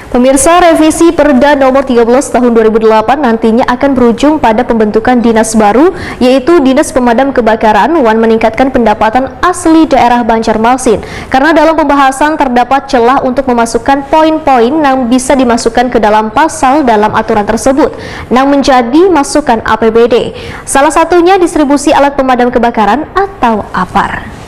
Pemirsa, revisi Perda nomor 13 tahun 2008 nantinya akan berujung pada pembentukan dinas baru, yaitu Dinas Pemadam Kebakaran Wan meningkatkan pendapatan asli daerah Banjarmasin. Karena dalam pembahasan terdapat celah untuk memasukkan poin-poin yang bisa dimasukkan ke dalam pasal dalam aturan tersebut, yang menjadi masukan APBD. Salah satunya distribusi alat pemadam kebakaran atau APAR.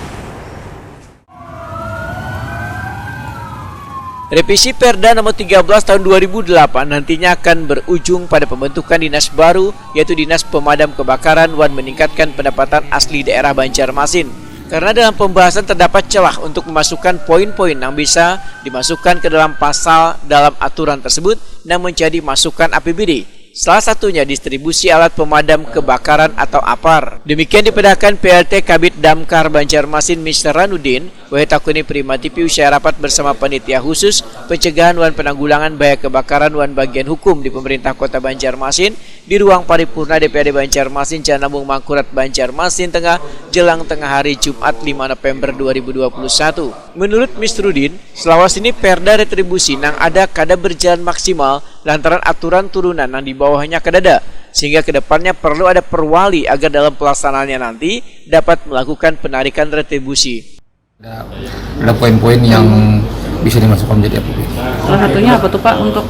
Revisi Perda nomor 13 tahun 2008 nantinya akan berujung pada pembentukan dinas baru, yaitu Dinas Pemadam Kebakaran Wan meningkatkan pendapatan asli daerah Banjarmasin. Karena dalam pembahasan terdapat celah untuk memasukkan poin-poin yang bisa dimasukkan ke dalam pasal dalam aturan tersebut yang menjadi masukan APBD. Salah satunya distribusi alat pemadam kebakaran atau APAR. Demikian dipedahkan PLT Kabid Damkar Banjarmasin Mr. Ranudin, Wahetakuni Prima TV usai rapat bersama Panitia Khusus Pencegahan Wan Penanggulangan Bahaya Kebakaran Wan Bagian Hukum di Pemerintah Kota Banjarmasin di ruang paripurna DPRD Banjarmasin Jalan Nabung Mangkurat Banjarmasin Tengah jelang tengah hari Jumat 5 November 2021. Menurut Mr. Rudin, selawas ini perda retribusi yang ada kada berjalan maksimal lantaran aturan turunan yang di bawahnya kedada, sehingga kedepannya perlu ada perwali agar dalam pelaksanaannya nanti dapat melakukan penarikan retribusi. Ada poin-poin yang bisa dimasukkan menjadi APBD. Salah satunya apa tuh Pak untuk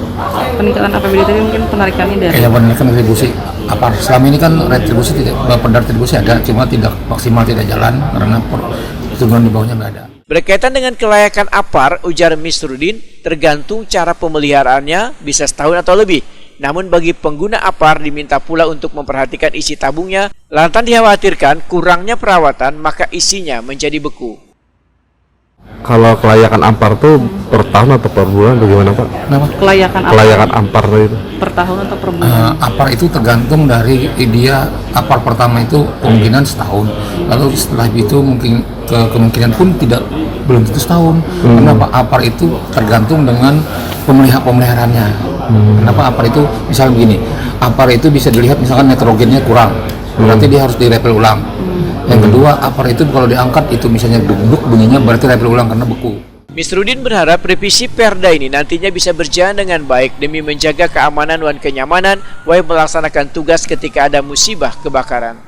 peningkatan APBD tadi, mungkin penarikannya dari? Penarikan retribusi. APAR selama ini kan retribusi tidak, perda retribusi ada, cuma tidak maksimal, tidak jalan karena turunan di bawahnya nggak ada. Berkaitan dengan kelayakan APAR, ujar Mr. Rudin, tergantung cara pemeliharaannya bisa setahun atau lebih. Namun bagi pengguna APAR diminta pula untuk memperhatikan isi tabungnya, lantaran dikhawatirkan kurangnya perawatan maka isinya menjadi beku. Kalau kelayakan APAR tuh per tahun atau per bulan bagaimana Pak? Kenapa? Kelayakan APAR itu Per tahun atau per bulan? APAR itu tergantung dari dia. APAR pertama itu kemungkinan setahun, lalu setelah itu mungkin kemungkinan pun belum tentu setahun. Kenapa? APAR itu tergantung dengan pemeliharaannya. Kenapa APAR itu misalnya begini, APAR itu bisa dilihat misalkan nitrogennya kurang, berarti dia harus direpel ulang. Yang kedua, APAR itu kalau diangkat itu misalnya duduk bunyinya berarti repel ulang karena beku. Mr. Rudin berharap revisi Perda ini nantinya bisa berjalan dengan baik demi menjaga keamanan dan kenyamanan walau melaksanakan tugas ketika ada musibah kebakaran.